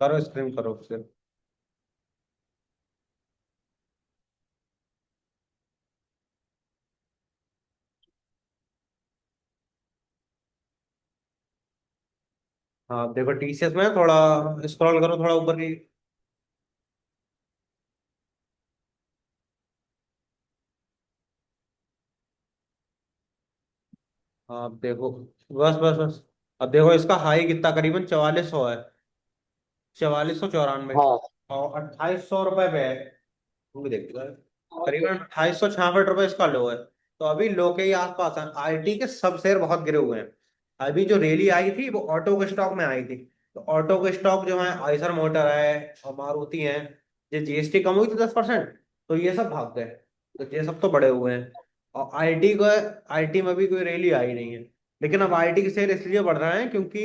करो स्क्रीन करो फिर। हाँ देखो टीसीएस में थोड़ा स्क्रॉल करो थोड़ा ऊपर की। हाँ अब देखो, बस बस बस। अब देखो इसका हाई कितना, करीबन 4400 है। 4494। हाँ और 2800 रुपये पे है। तुम भी देख लो। करीबन 2866 रुपये इसका लो है। तो अभी लो के ही आसपास है। आईटी के सब शेयर बहुत गिरे हुए हैं। अभी जो रैली आई थी वो ऑटो के स्टॉक में आई थी। तो ऑटो के स्टॉक जो है, आइसर मोटर है और मारुति है, ये जीएसटी कम हुई थी 10%, तो ये सब भाग गए। तो ये सब तो बड़े हुए हैं। और आईटी को, आईटी में भी कोई रैली आई नहीं है। लेकिन अब आईटी के शेयर इसलिए बढ़ रहे हैं क्योंकि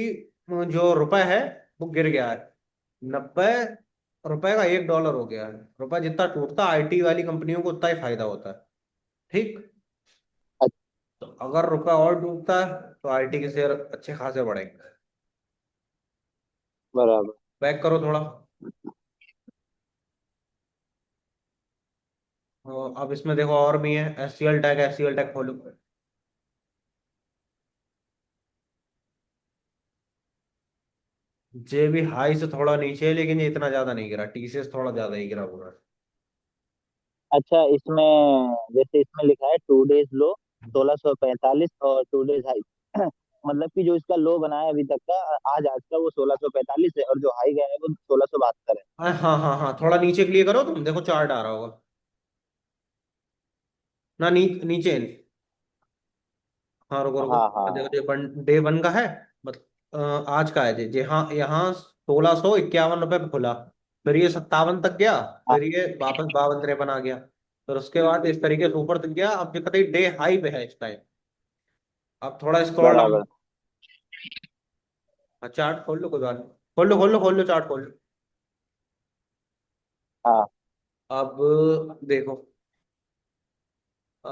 जो रुपए है वो गिर गया है। 90 रुपए का $1 हो गया है। रुपए जितना टूटता आईटी वाली कंपनियों को उतना ही फायदा होता है। ठीक। अच्छा, तो अगर रुपए और डूबता है तो आईटी के शेयर अच्छे खासे बढ़ेंगे। बराबर। बैक करो थोड़ा। अब इसमें देखो और भी है। एससीएल टैग, एससीएल टैग खोलो। जे भी हाई से थोड़ा नीचे है, लेकिन ये इतना ज्यादा नहीं गिरा। टीसीएस थोड़ा ज्यादा ही गिरा हुआ है। अच्छा, इसमें जैसे इसमें लिखा है 2 डेज लो 1645 और 2 डेज हाई। मतलब कि जो इसका लो बना है अभी तक का, आज का वो 1645 है, और जो हाई गया है वो 1672 है। हाँ हाँ हाँ, थोड़ा नीचे क्लियर करो तुम, देखो चार्ट आ रहा होगा ना। नीचे। हाँ रुको रुको। हाँ हाँ देखो हाँ। डे वन का है। मतलब आज का है जी जी। हाँ यहाँ 1651 रुपये पे खुला। फिर ये 57 तक गया। हाँ, फिर ये वापस 52 53 आ गया। फिर उसके बाद इस तरीके से ऊपर तक गया। अब ये कतई डे हाई पे है इस टाइम। अब थोड़ा स्क्रॉल डाउन। बराबर। हाँ चार्ट खोल लो, कोई बात नहीं। खोल लो खोल लो खोल लो, चार्ट खोल लो। हाँ, अब देखो, अ,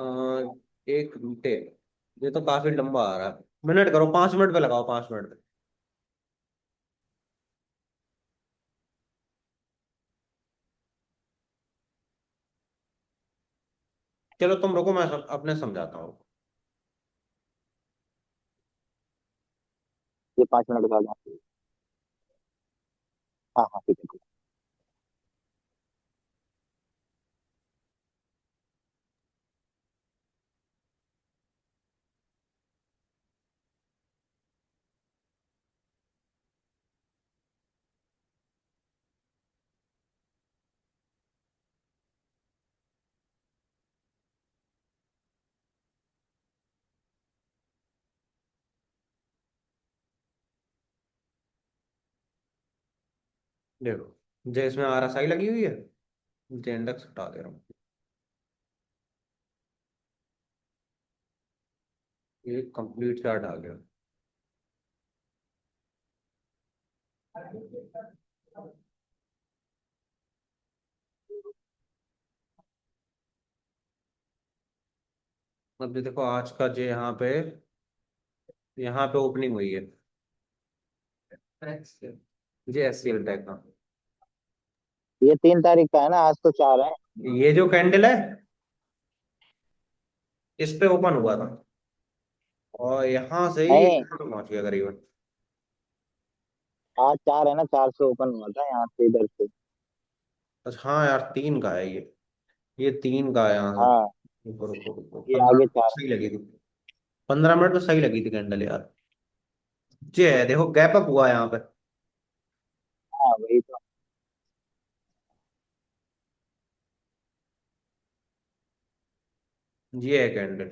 एक घंटे, ये तो काफी लंबा आ रहा है। मिनट करो, 5 मिनट पे लगाओ, 5 मिनट पे। चलो तुम रुको, मैं अपने समझाता हूँ। ये 5 मिनट का था। हाँ हाँ, ठीक है ठीक देखो जे इसमें आरएसआई लगी हुई है। जे इंडेक्स हटा दे रहा हूँ। ये कंप्लीट चार्ट आ गया। अब ये देखो आज का जे यहाँ पे ओपनिंग हुई है। जे एससीएल टैग का। है। ये 3 तारीख का है ना, आज तो 4 है। ये जो कैंडल है इस पे ओपन हुआ था। और यहाँ से ही नहीं, यहाँ पे पहुंच गया करीबन। आज 4 है ना, 4 से ओपन हुआ था यहाँ से, इधर से। अच्छा हाँ यार, 3 का है ये 3 का है यहाँ से। हाँ, रुको रुको रुको, ये 15 आगे मिनट 4। सही लगी थी। 15 मिनट तो सही लगी थी कैंडल यार। ये है देखो, गैप अप हुआ यहाँ पे। हाँ, वही तो। ये है कैंडल,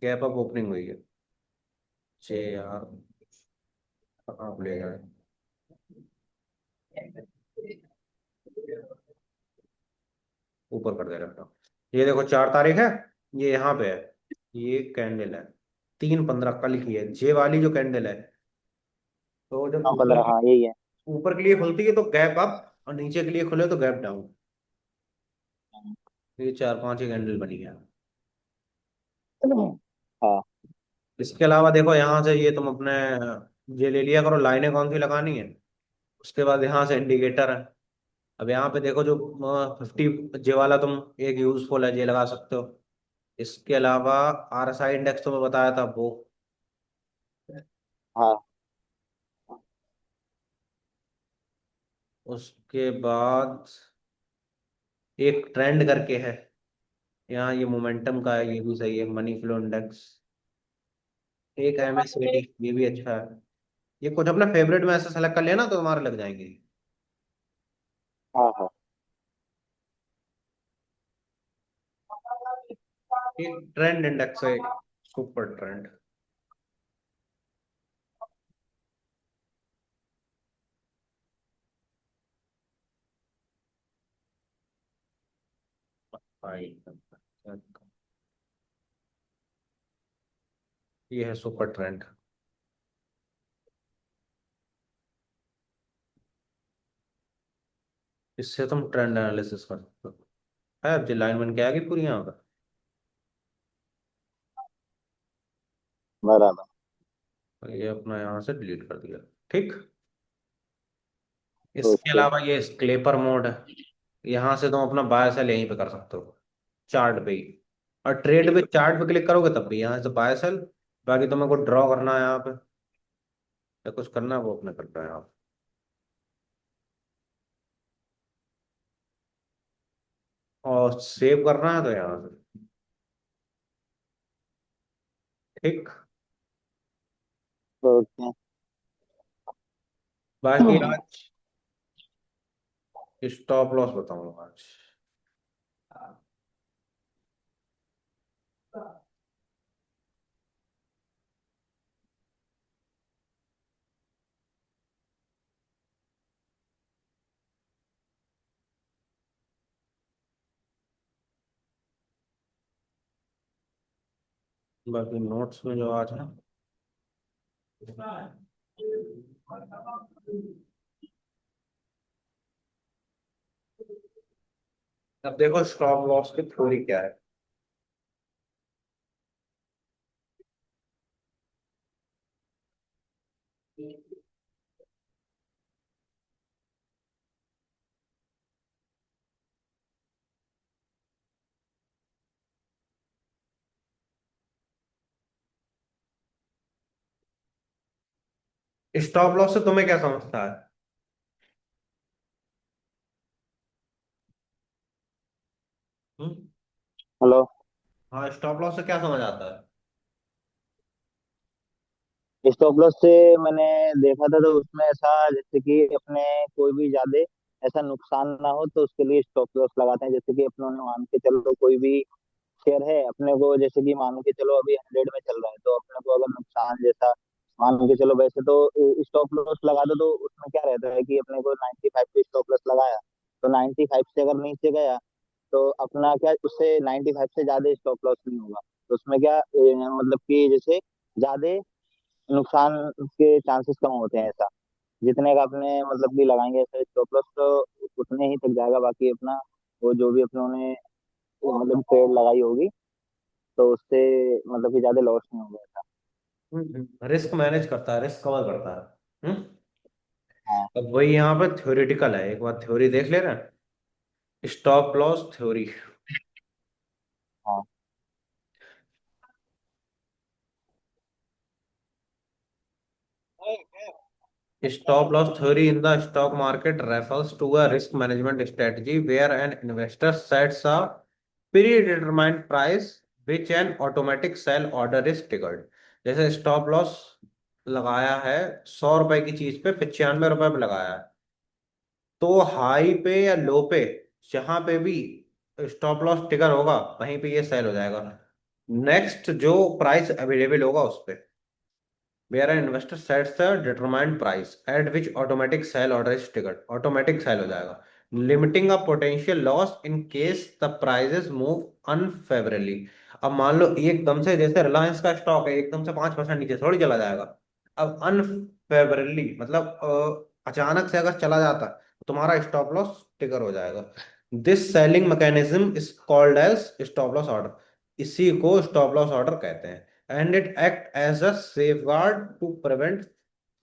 गैप अप ओपनिंग हुई है। यार आप ले जाए। ऊपर कर दे रहा था। ये देखो 4 तारीख है। ये यहाँ पे है। ये कैंडल है 3:15 कल की है, जे वाली जो कैंडल है। तो जब हाँ, ऊपर 15, हाँ यही है। ऊपर के लिए खुलती है तो गैप अप, और नीचे के लिए खुले तो गैप डाउन। ये 4 5 ही कैंडल बनी है। हाँ, इसके अलावा देखो यहाँ से ये तुम अपने ये ले लिया करो, लाइनें कौन सी लगानी है। उसके बाद यहाँ से इंडिकेटर है। अब यहाँ पे देखो जो 50 जे वाला तुम एक यूजफुल है, ये लगा सकते हो। इसके अलावा RSI इंडेक्स तो मैं बताया था वो। हाँ उसके बाद एक ट्रेंड करके है, यहाँ ये मोमेंटम का है, ये भी सही है। मनी फ्लो इंडेक्स, एक MACD, ये भी अच्छा है। ये कुछ अपने फेवरेट में ऐसे सेलेक्ट कर लिया ना तो तुम्हारे लग जाएंगे। हाँ हाँ। एक ट्रेंड इंडेक्स है, सुपर ट्रेंड। भाई, ये है सुपर ट्रेंड। इससे तुम ट्रेंड एनालिसिस कर सकते हो। है अब लाइन बन के आ गई पूरी यहाँ पर। बराबर। तो ये अपना यहाँ से डिलीट कर दिया। ठीक। इसके ओके। अलावा ये स्क्लेपर मोड है, यहाँ से तुम अपना बाय सेल यहीं पे कर सकते हो, चार्ट पे ही। और ट्रेड पे चार्ट पे क्लिक करोगे तब भी यहाँ से बाय सेल। बाकी तुम्हें को ड्रॉ करना है यहाँ पे या कुछ करना है वो अपने करना है आप। और सेव करना है तो यहाँ से। ठीक। ओके। बाकी आज स्टॉप लॉस बताऊंगा आज। बाकी नोट्स में जो आज है, अब देखो स्टॉप लॉस की थ्योरी क्या है। स्टॉप लॉस से तुम्हें क्या समझता है? हम्म? हेलो। हाँ, स्टॉप लॉस से क्या समझ आता है? स्टॉप लॉस से मैंने देखा था तो उसमें ऐसा, जैसे कि अपने कोई भी ज्यादा ऐसा नुकसान ना हो तो उसके लिए स्टॉप लॉस लगाते हैं। जैसे कि अपने मान के चलो कोई भी शेयर है अपने को, जैसे कि मान के चलो अभी 100 में चल रहा है, तो अपने को अगर नुकसान जैसा मान के चलो, वैसे तो स्टॉप लॉस लगा दो तो उसमें क्या रहता है कि अपने को 95 पे स्टॉप लॉस लगाया, तो 95 से अगर नीचे गया तो अपना क्या, उससे 95 से ज्यादा स्टॉप लॉस नहीं होगा। तो उसमें क्या मतलब कि जैसे ज्यादा नुकसान के चांसेस कम होते हैं ऐसा। जितने का अपने मतलब कि लगाएंगे ऐसे स्टॉप लॉस तो उतने ही तक जाएगा, बाकी अपना वो जो भी अपनों ने वो मतलब ट्रेड लगाई होगी तो उससे मतलब कि ज्यादा लॉस नहीं होगा ऐसा। रिस्क मैनेज करता है, रिस्क कवर करता है। हाँ अब वही यहाँ पर थ्योरेटिकल है, एक बार थ्योरी देख ले रहे हैं, स्टॉप लॉस थ्योरी। हाँ। Stop loss theory in the stock market refers to a risk management strategy where an investor sets a predetermined price which an automatic sell order is triggered। जैसे stop loss लगाया है 100 रुपए की चीज पे, 95 रुपए पे लगाया है, तो हाई पे या लो पे जहां पे भी स्टॉप लॉस ट्रिगर होगा वहीं पे ये सेल हो जाएगा। नेक्स्ट जो प्राइस अवेलेबल होगा उस पे, where an investor sets a determined price at which automatic sell order is triggered, automatic sell हो जाएगा, limiting a potential loss in case the prices move unfavourably. अब मान लो एकदम से, जैसे रिलायंस का स्टॉक है, एकदम से 5% नीचे थोड़ी चला जाएगा। अब अनफेवरली मतलब अचानक से अगर चला जाता है तो तुम्हारा स्टॉप लॉस ट्रिगर हो जाएगा। This selling mechanism is called as stop loss order. इसी को स्टॉप लॉस ऑर्डर कहते हैं। And it act as a safeguard to prevent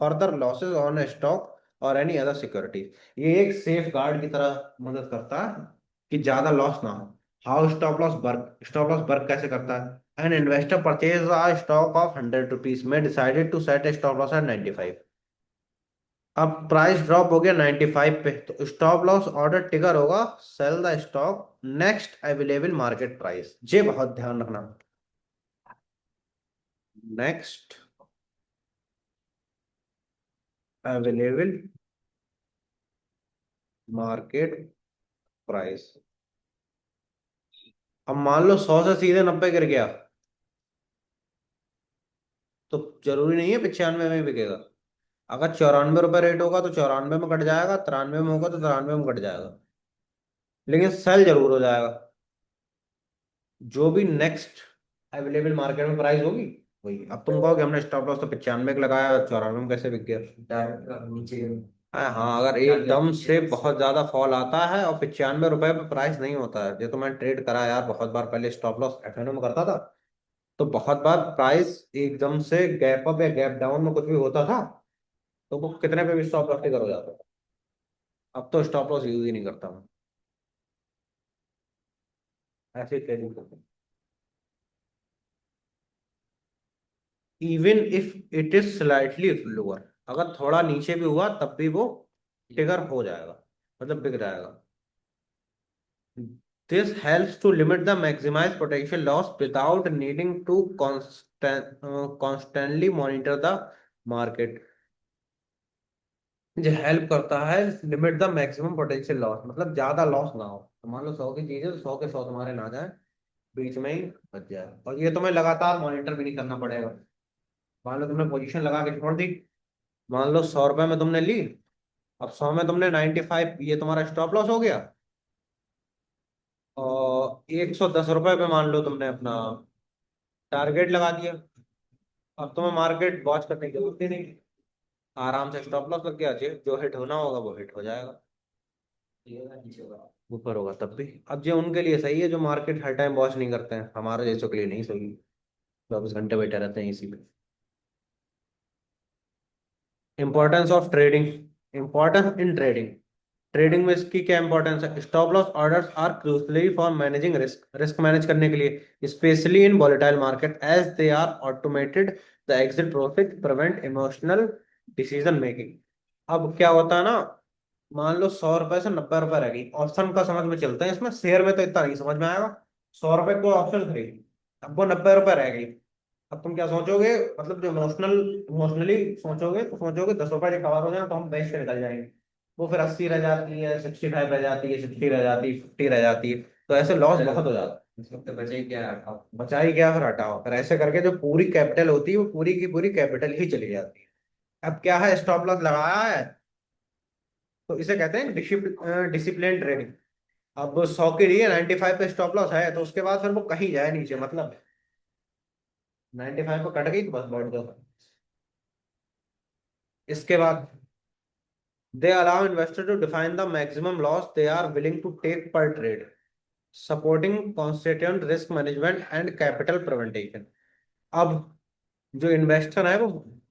further losses on a stock और एनी अदर सिक्योरिटी। ये एक safe guard की तरह मदद करता है कि ज्यादा लॉस ना हो। How stop loss work, stop loss work कैसे करता है? An investor purchase a stock of 100 rupees में decided to set a stop loss at 95। अब प्राइस ड्रॉप हो गया 95 पे, तो स्टॉप लॉस ऑर्डर ट्रिगर होगा, sell the stock next available market price. ये बहुत ध्यान रखना, नेक्स्ट अवेलेबल मार्केट प्राइस। अब मान लो 100 से सीधे 90 गिर गया, तो जरूरी नहीं है 95 में ही बिकेगा। अगर 94 रुपये रेट होगा तो 94 में कट जाएगा, 93 में होगा तो 93 में कट जाएगा, लेकिन सेल जरूर हो जाएगा। जो भी नेक्स्ट अवेलेबल मार्केट में प्राइस होगी वही। अब तुम कहोगे हमने स्टॉप लॉस तो 95 का लगाया, 94 में कैसे बिक गया? नीचे। हाँ, अगर एकदम से बहुत ज्यादा फॉल आता है और 95 रुपए पे प्राइस नहीं होता है, ये तो मैं ट्रेड करा यार बहुत बार, पहले स्टॉप लॉस एफएनओ में करता था, तो बहुत बार प्राइस एकदम से गैप अप या गैप डाउन में कुछ भी होता था, तो वो कितने पे भी स्टॉप लॉस टिकर हो जाता था। अब तो स्टॉप लॉस यूज ही नहीं करता मैं, ऐसे ट्रेडिंग करता हूँ। Even if it is slightly lower, अगर थोड़ा नीचे भी हुआ तब भी वो टिगर हो जाएगा, मतलब बिक जाएगा। This helps to limit the maximize potential loss without needing to constantly monitor the market। जो हेल्प करता है limit the maximum potential loss, मतलब ज्यादा लॉस ना हो। तो मान लो 100 की चीज है तो 100 के 100 तुम्हारे ना जाए, बीच में ही बच जाए, और ये तुम्हें लगातार मॉनिटर भी नहीं करना पड़ेगा। मान लो तुमने पोजीशन लगा के छोड़ दी, मान लो 100 रुपए में तुमने ली, अब 100 में तुमने 95, ये तुम्हारा स्टॉप लॉस हो गया, और 110 रुपए पे मान लो तुमने अपना टारगेट लगा दिया। अब तुम्हें मार्केट वॉच करने की जरूरत ही नहीं, आराम से स्टॉप लॉस लग गया, जो हिट होना होगा वो हिट हो जाएगा, ऊपर होगा तब भी। अब ये उनके लिए सही है जो मार्केट हर टाइम वॉच नहीं करते हैं, हमारे जैसों के लिए नहीं सही, 24 घंटे बैठे रहते हैं इसी में। Importance of trading, importance in trading. Trading में इसकी क्या इंपॉर्टेंस है? Stop loss orders are crucially for managing risk, risk manage करने के लिए, specially in volatile market as they are automated the exit profit prevent emotional decision making. अब क्या होता है ना, मान लो 100 रुपए से 90 रुपए रह गई, ऑप्शन का समझ में चलता है, इसमें शेयर में तो इतना नहीं समझ में आएगा। 100 रुपए को ऑप्शन खरीदी, अब वो 90 रुपए रह गई, अब तुम क्या सोचोगे? मतलब जो इमोशनली सोचोगे तो सोचोगे 10 रुपए जो कवर हो जाए तो हम बेच के निकल जाएंगे। वो फिर 80 रह जाती है, 65 रह जाती है, 60 रह जाती है, 50 रह जाती है, तो ऐसे लॉस बहुत हो जाता है। इसमें तो बचे ही क्या, हटाओ बचा ही क्या, फिर हटाओ, फिर ऐसे करके जो पूरी कैपिटल होती है वो पूरी की पूरी कैपिटल ही चली जाती है। अब क्या है, स्टॉप लॉस लगाया है तो इसे कहते हैं डिसिप्लिन ट्रेडिंग। अब 100 के लिए 95 पे स्टॉप लॉस है, तो उसके बाद फिर वो कहीं जाए नीचे, मतलब 95 पे कट गई तो बस बैठ जाओ। इसके बाद they allow investor to define the maximum loss they are willing to take per trade, supporting consistent risk management and capital prevention। अब जो इन्वेस्टर है वो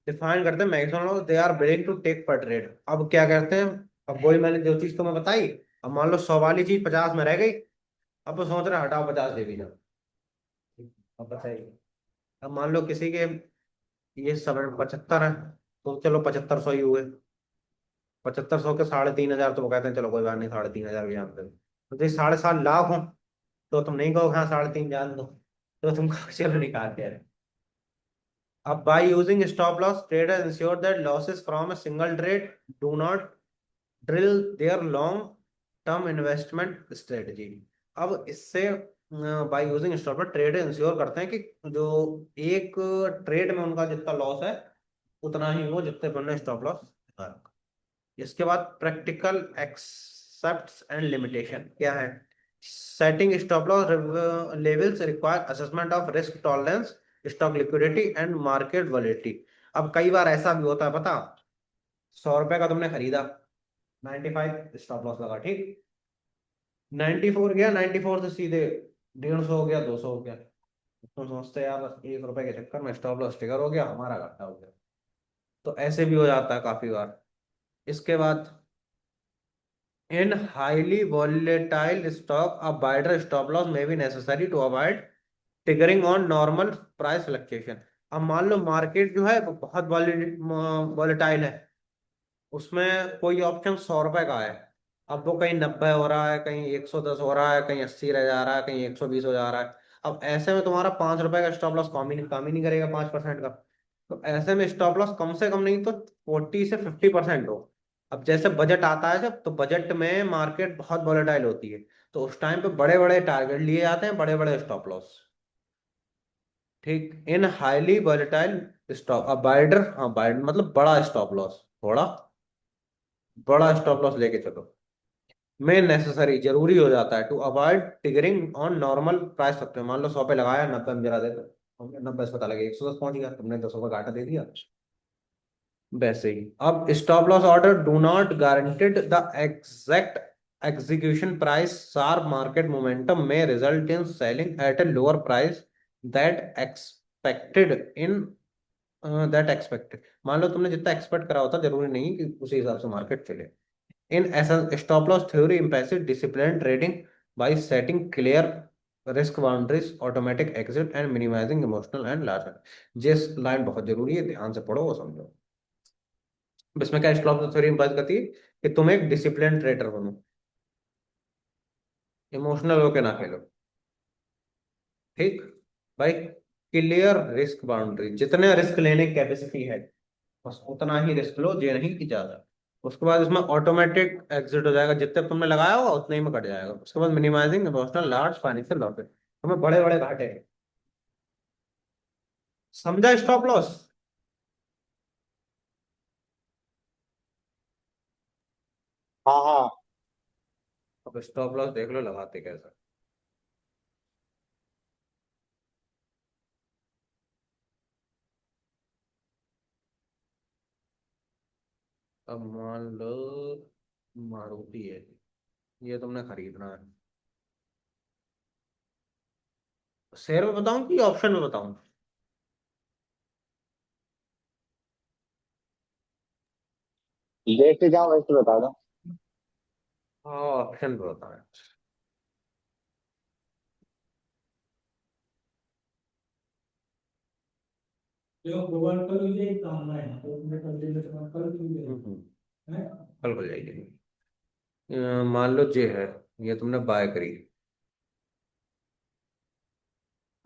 डिफाइन करते हैं maximum loss they are willing to take per trade. अब क्या करते हैं, अब वही मैंने जो चीज तुम्हें बताई, अब मान लो 100 वाली चीज 50 में रह गई, अब वो सोच रहे हैं हटाओ 50 दे भी जाओ। अब बताइए, अब मान लो किसी के ये सब 75 है, तो चलो 7500 ही हुए, 7500 के 3500, तो वो कहते हैं चलो कोई बात नहीं 3500 भी जान दो। तो ये 7.5 लाख हो, तो तुम नहीं कहो हाँ 3.5 जान दो, तो तुम कहो चलो निकाल के। अब by using stop loss trader ensure that losses from a single trade do not drill their long term investment strategy. अब इससे by using stop loss trader ensure करते हैं कि जो एक ट्रेड में उनका जितना लॉस है उतना ही हो जितने पर स्टॉप लॉस। इसके बाद प्रैक्टिकल एक्सेप्ट्स एंड लिमिटेशन क्या है? Setting stop loss levels require assessment of risk tolerance, stock liquidity and market volatility. अब कई बार ऐसा भी होता है पता, 100 रुपए का तुमने खरीदा, 95 स्टॉप लॉस लगा, ठीक, 94 गया, 94 से सीधे 150 हो गया, 200 हो गया, तो सोचते हैं यार बस 1 रुपए के चक्कर में स्टॉप लॉस ट्रिगर हो गया, हमारा घाटा हो गया। तो ऐसे भी हो जाता है काफी बार। इसके बाद, in highly volatile stock a wider stop loss may be necessary to avoid triggering on normal price fluctuation. अब मान लो मार्केट जो है वो बहुत वॉलेटाइल है, उसमें कोई ऑप्शन 100 रुपए का है, अब वो कहीं 90 हो रहा है, कहीं 110 हो रहा है, कहीं 80 रह जा रहा है, कहीं 120 हो जा रहा है। अब ऐसे में तुम्हारा 5 रुपए का स्टॉप लॉस काम ही नहीं करेगा 5% का। तो ऐसे में स्टॉप लॉस कम से कम नहीं तो 40 से 50% हो। अब जैसे बजट आता है जब, तो बजट में मार्केट बहुत वॉलेटाइल होती है, तो उस टाइम पे बड़े बड़े टारगेट लिए जाते हैं, बड़े बड़े स्टॉप लॉस। ठीक, इन हाईली वॉलेटाइल स्टॉप, अब बाइडर, हाँ बाइडर मतलब बड़ा स्टॉप लॉस, थोड़ा बड़ा स्टॉप लॉस लेके चलो, में नेसेसरी जरूरी हो जाता है to avoid triggering on normal price सकते हो। मान लो 100 पे लगाया, 90 में जरा दे दो, 90 से पता लगे 110 पहुंच गया, तुमने 10 का घाटा दे दिया। वैसे ही अब stop loss order do not guaranteed the exact execution price, sharp market momentum में result in selling at a lower price that expected in that expected. मान लो तुमने जितना एक्सपेक्ट करा होता, जरूरी नहीं कि उसी हिसाब से मार्केट चले। In essence, stop loss theory impacts disciplined trading by setting clear risk boundaries, automatic exit, and minimizing emotional and large. जिस लाइन बहुत जरूरी है, ध्यान से पढ़ो वो समझो। अब इसमें क्या स्टॉप लॉस थ्योरी इम्प्लाइज करती है कि तुम एक डिसिप्लिन ट्रेडर बनो, इमोशनल होके ना खेलो। ठीक भाई, क्लियर रिस्क बाउंड्री, जितने रिस्क लेने की कैपेसिटी है बस उतना ही रिस्क लो, ये नहीं कि ज्यादा। उसके बाद इसमें ऑटोमेटिक एग्जिट हो जाएगा, जितने तुमने लगाया होगा उतने ही में कट जाएगा। उसके बाद minimizing emotional large financial losses, तुम्हें बड़े बड़े घाटे हैं। समझा स्टॉप लॉस? हाँ हाँ। अब स्टॉप लॉस देख लो लगाते कैसे। अब मान लो मारुति है, ये तुमने खरीदना है। शेयर में बताऊं कि ऑप्शन में बताऊं? देखते जाओ, वैसे बता दो। हाँ, ऑप्शन में बताएं। कल खुल जाएगी। मान लो जे है, ये तुमने बाय करी।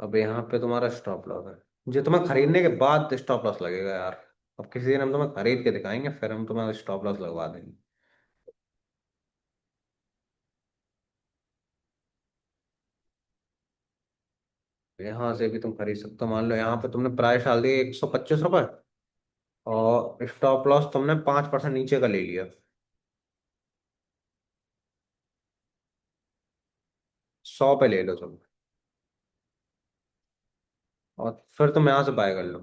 अब यहाँ पे तुम्हारा स्टॉप लॉस है, जो तुम्हें खरीदने के बाद स्टॉप लॉस लगेगा यार। अब किसी दिन हम तुम्हें खरीद के दिखाएंगे, फिर हम तुम्हें स्टॉप लॉस लगवा देंगे। यहाँ से भी तुम खरीद सकते हो। मान लो यहाँ पे तुमने प्राइस डाल दी 125 रुपये, और स्टॉप लॉस तुमने 5% नीचे का ले लिया, 100 पे ले लो तुम, और फिर तुम यहाँ से बाय कर लो।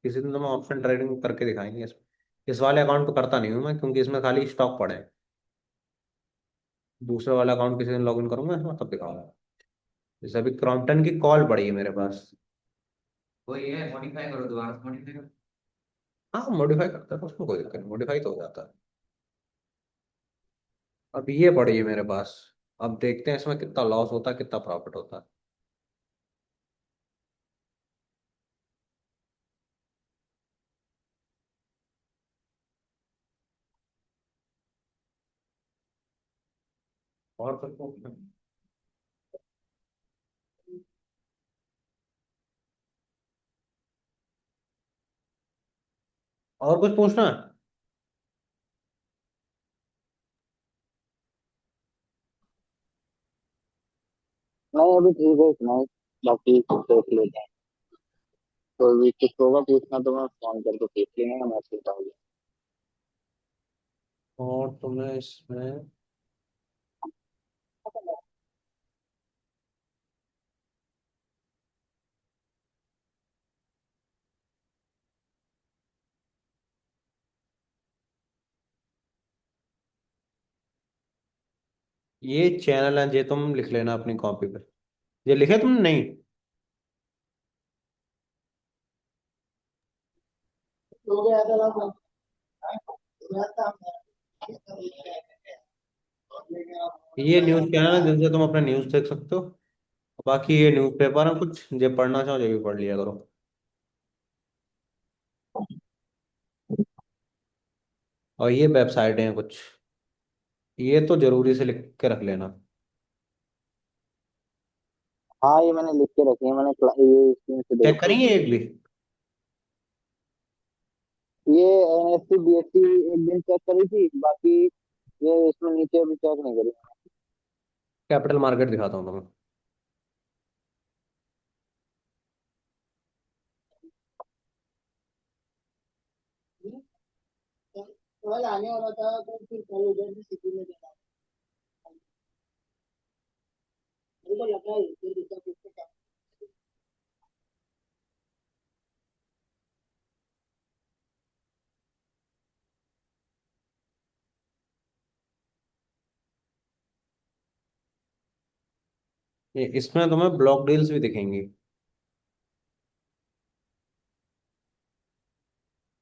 किसी दिन तुम्हें ऑप्शन ट्रेडिंग करके दिखाएंगे। इस वाले अकाउंट पे करता नहीं हूँ मैं, क्योंकि इसमें खाली स्टॉक पड़े हैं। दूसरे वाला अकाउंट किसी दिन लॉग इन करूंगा इसमें, तब दिखाऊंगा। जैसे अभी क्रॉम्पटन की कॉल पड़ी है मेरे पास। वही है, मॉडिफाई करो दोबारा, मॉडिफाई करो। हाँ मॉडिफाई करता है तो उसमें कोई दिक्कत नहीं, मॉडिफाई तो हो जाता है। अब ये पड़ी है मेरे पास, अब देखते हैं इसमें कितना लॉस होता है, कितना प्रॉफिट होता है। और कुछ पूछना? और कुछ पूछना है? नहीं, अभी ठीक है इतना ही। बाकी देख लेते हैं। कोई भी कुछ होगा पूछना तो मैं फोन करके पूछ लेंगे, मैसेज डाल और तुम्हें इसमें ये चैनल है, ये तुम लिख लेना अपनी कॉपी पे। ये लिखे तुमने नहीं? देंगे। ये न्यूज चैनल है जिनसे तुम अपने न्यूज देख सकते हो। बाकी ये न्यूज़पेपर है कुछ, जो पढ़ना चाहो जो भी पढ़ लिया करो। और ये वेबसाइट हैं कुछ, ये तो जरूरी से लिख के रख लेना। हाँ ये मैंने लिख के रखी है, मैंने ये स्क्रीन से चेक देखी है। करेंगे एक भी। ये एनएससी बीएससी एक दिन चेक करी थी, बाकी ये इसमें नीचे अभी चेक नहीं करी। कैपिटल मार्केट दिखाता हूँ तुम्हें। ये इसमें तुम्हें ब्लॉक डील्स भी दिखेंगी।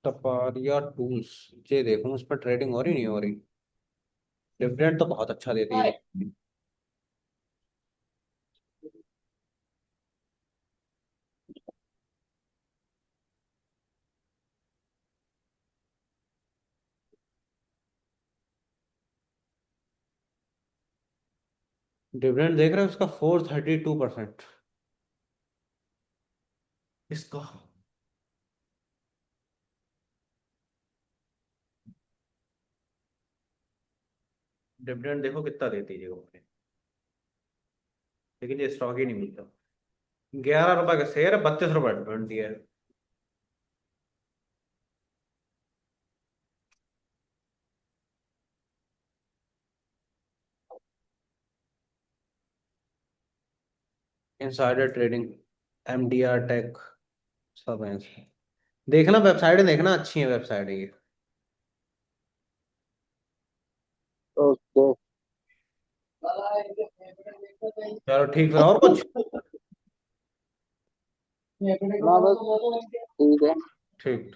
टपारिया टूल्स, ये देखूं इस पर ट्रेडिंग हो रही नहीं हो रही। डिविडेंड तो बहुत अच्छा देती है। डिविडेंड देख रहे हो उसका 432% इसका। डिविडेंड देखो कितना देती है कंपनी, लेकिन ये स्टॉक ही नहीं मिलता। 11 रुपए का शेयर है, 32 रुपए डिविडेंड दिया है। इनसाइडर ट्रेडिंग, एमडीआर टेक, सब है इसमें। देखना वेबसाइट, देखना अच्छी है वेबसाइट ये। ओके। चलो ठीक, फिर और कुछ। ना बस ठीक है। ठीक।